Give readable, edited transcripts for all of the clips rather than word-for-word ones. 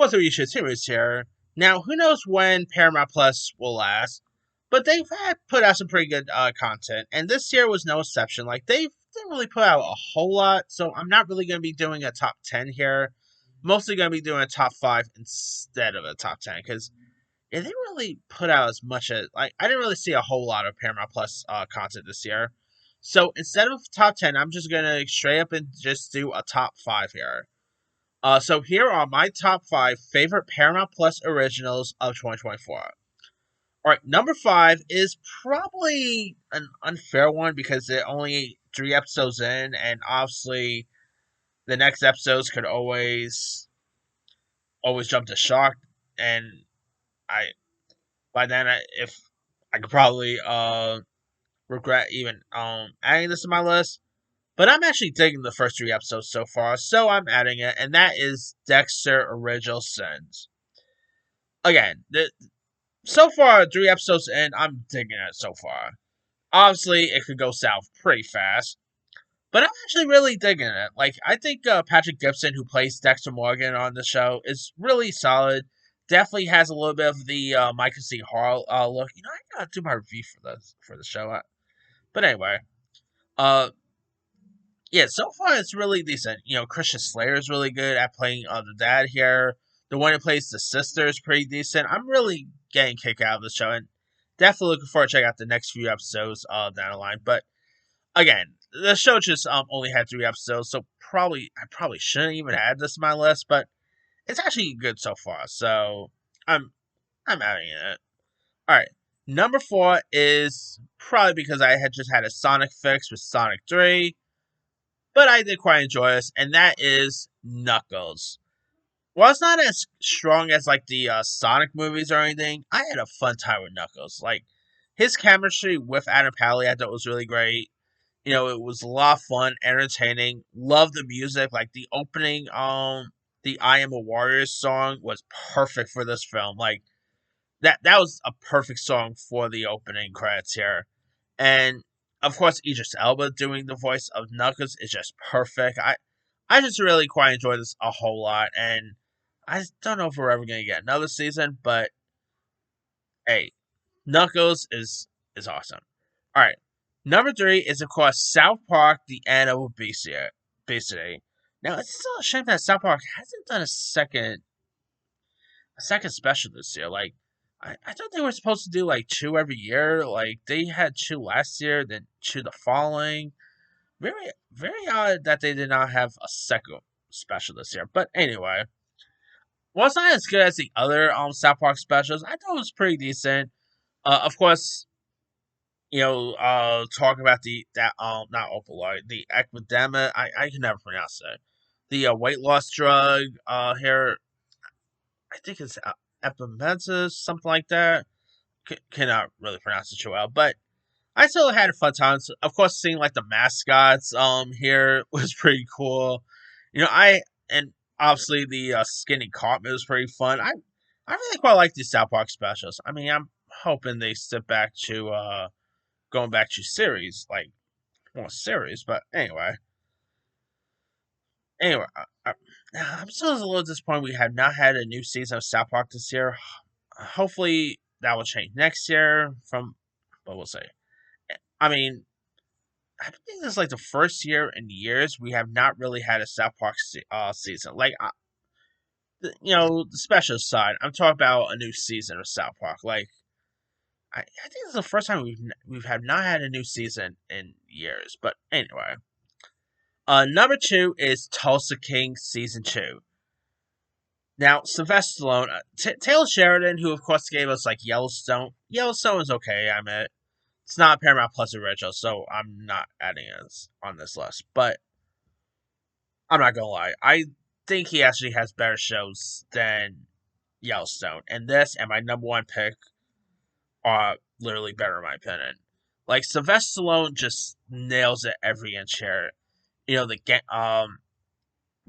Fourth Reissue series here. Now, who knows when Paramount Plus will last, but they've had put out some pretty good content, and this year was no exception. Like, they didn't really put out a whole lot, so I'm not really going to be doing a top 10 here. Mostly going to be doing a top 5 instead of a top 10, because they didn't really put out as much as, like, I didn't really see a whole lot of Paramount Plus content this year. So instead of top 10, I'm just going to straight up and just do a top 5 here. So here are my top 5 favorite Paramount Plus originals of 2024. Alright, number 5 is probably an unfair one because they're only 3 episodes in, and obviously the next episodes could always jump to shock, and I by then if I could probably regret even adding this to my list. But I'm actually digging the first 3 episodes so far, so I'm adding it, and that is Dexter Original Sins. Again, so far, 3 episodes in, I'm digging it so far. Obviously, it could go south pretty fast, but I'm actually really digging it. Like, I think Patrick Gibson, who plays Dexter Morgan on the show, is really solid. Definitely has a little bit of the Michael C. Hall look. I gotta do my review for the show. But anyway, yeah, so far it's really decent. Christian Slater is really good at playing the dad here. The one who plays the sister is pretty decent. I'm really getting a kick out of the show, and definitely looking forward to check out the next few episodes down the line. But again, the show just only had 3 episodes, so I probably shouldn't even add this to my list, but it's actually good so far. So I'm adding it. All right, number 4 is probably because I had just had a Sonic fix with Sonic 3. But I did quite enjoy this, and that is Knuckles. While it's not as strong as like the Sonic movies or anything, I had a fun time with Knuckles. Like his chemistry with Adam Pally, I thought was really great. It was a lot of fun, entertaining. Love the music, like the opening, the "I Am a Warrior" song was perfect for this film. Like that was a perfect song for the opening credits here. And of course, Idris Elba doing the voice of Knuckles is just perfect. I just really quite enjoyed this a whole lot, and I don't know if we're ever gonna get another season, but hey, Knuckles is awesome. All right, number 3 is of course South Park: The End of Obesity. Now it's still a shame that South Park hasn't done a second special this year. Like, I thought they were supposed to do like 2 every year. Like, they had 2 last year, then 2 the following. Very, very odd that they did not have a second special this year. But anyway, while it's not as good as the other South Park specials, I thought it was pretty decent. Of course, talk about that not opioid, the epidemic. I can never pronounce it. The weight loss drug here. I think it's epimensis, something like that. Cannot really pronounce it too well, but I still had a fun time. So, of course, seeing like the mascots here was pretty cool. And obviously the skinny Cartman was pretty fun. I really quite like these South Park specials. I mean, I'm hoping they sit back to going back to series, like more series. But anyway, I'm still a little disappointed we have not had a new season of South Park this year. Hopefully that will change next year. But we'll see. I mean, I think this is like the first year in years we have not really had a South Park season. Like, the special side. I'm talking about a new season of South Park. Like, I think this is the first time we've have not had a new season in years. But anyway, number 2 is Tulsa King season 2. Now, Sylvester Stallone, Taylor Sheridan, who of course gave us like Yellowstone. Yellowstone is okay. I mean, it's not Paramount Plus original, so I'm not adding it on this list. But I'm not gonna lie, I think he actually has better shows than Yellowstone, and this and my number 1 pick are literally better in my opinion. Like Sylvester Stallone just nails it every inch here. The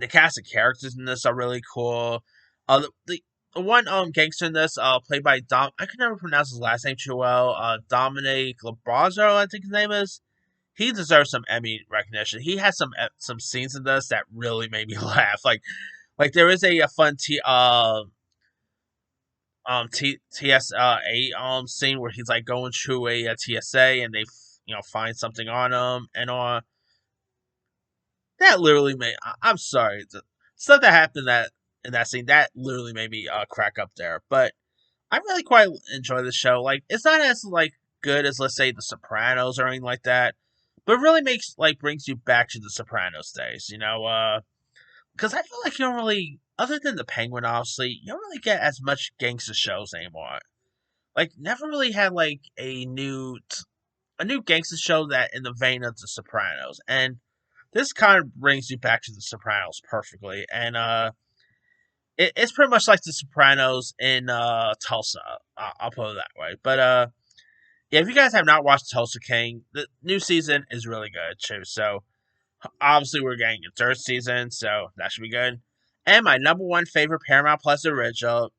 cast of characters in this are really cool. The one gangster in this, played by Dom, I can never pronounce his last name too well. Dominic Labrazzo, I think his name is. He deserves some Emmy recognition. He has some scenes in this that really made me laugh. Like Like there is a fun TSA scene where he's like going through a TSA and they find something on him and on that literally made I'm sorry the stuff that happened that in that scene that literally made me crack up there. But I really quite enjoy the show. Like it's not as like good as let's say The Sopranos or anything like that, but it really makes like brings you back to the Sopranos days. Because I feel like you don't really, other than the Penguin, obviously, you don't really get as much gangster shows anymore. Like never really had like a new gangster show that in the vein of The Sopranos, and this kind of brings you back to The Sopranos perfectly. And it's pretty much like The Sopranos in Tulsa. I'll put it that way. But yeah, if you guys have not watched Tulsa King, the new season is really good too. So obviously we're getting a third season, so that should be good. And my number one favorite Paramount Plus original.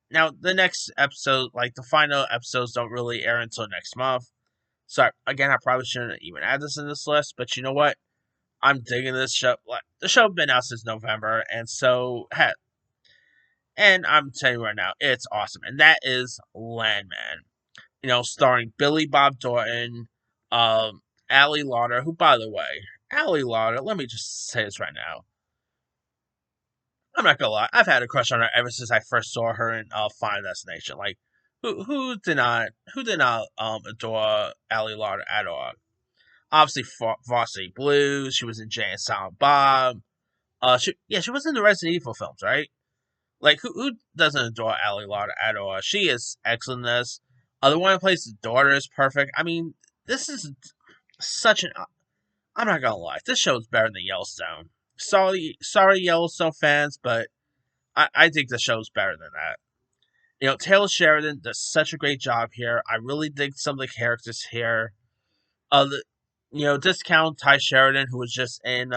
Now the next episode, like the final episodes, don't really air until next month. So again, I probably shouldn't even add this in this list, but you know what? I'm digging this show. Like the show been out since November, and and I'm telling you right now, it's awesome. And that is Landman. Starring Billy Bob Thornton, Ali Lauder, who, by the way, Ali Lauder, let me just say this right now. I'm not gonna lie, I've had a crush on her ever since I first saw her in Final Destination. Like, who did not adore Ali Lauder at all? Obviously, Varsity Blues. She was in Jay and Silent Bob. She was in the Resident Evil films, right? Like, who doesn't adore Ali Lauder at all? She is excellent in this. The one who plays the daughter is perfect. I mean, this is such an. I'm not gonna lie, this show is better than Yellowstone. Sorry, Yellowstone fans, but I think the show's better than that. Taylor Sheridan does such a great job here. I really dig some of the characters here. The, discount Ty Sheridan, who was just in,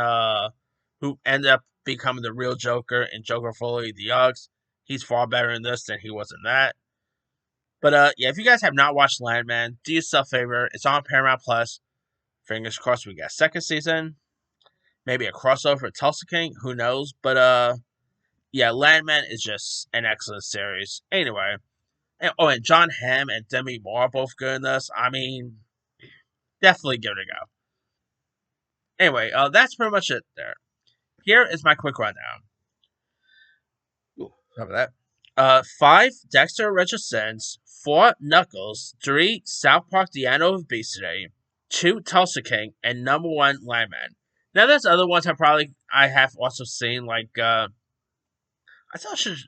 who ended up becoming the real Joker in Joker Foley the Uggs. He's far better in this than he was in that. But yeah, if you guys have not watched Landman, do yourself a favor. It's on Paramount Plus. Fingers crossed we get a second season. Maybe a crossover with Tulsa King. Who knows? But yeah, Landman is just an excellent series. Anyway, and John Hamm and Demi Moore are both good in this. I mean, definitely give it a go. Anyway, that's pretty much it there. Here is my quick rundown. Ooh, how about that? Five, Dexter Richardson's. Four, Knuckles. Three, South Park: The End of Obesity. Two, Tulsa King, and number one, Landman. Now, there's other ones I have also seen, like I thought I should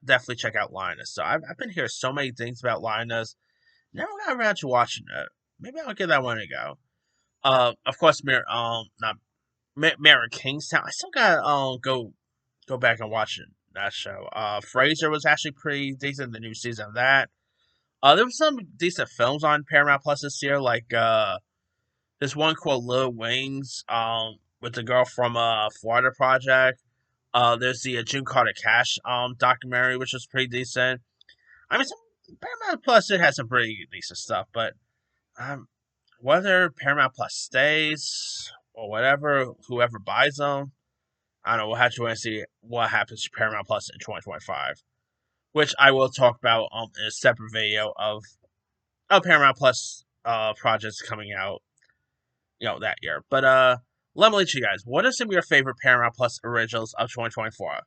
definitely check out Linus. So I've been hearing so many things about Linus. Never got around to watching it. Maybe I'll give that one a go. Of course, not Mary Kingstown. I still gotta go back and watch that show. Frasier was actually pretty decent. The new season of that. There was some decent films on Paramount Plus this year, like this one called Little Wings, with the girl from Florida Project. There's the June Carter Cash documentary, which was pretty decent. I mean, Paramount Plus it has some pretty decent stuff, but um, whether Paramount Plus stays or whatever, whoever buys them, I don't know. We'll have to wait and see what happens to Paramount Plus in 2025, which I will talk about in a separate video of Paramount Plus projects coming out, that year. But let me let you guys. What are some of your favorite Paramount Plus originals of 2024?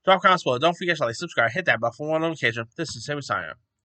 Drop comments below. Don't forget to like, subscribe, hit that bell for more notifications. This is Sammy signing.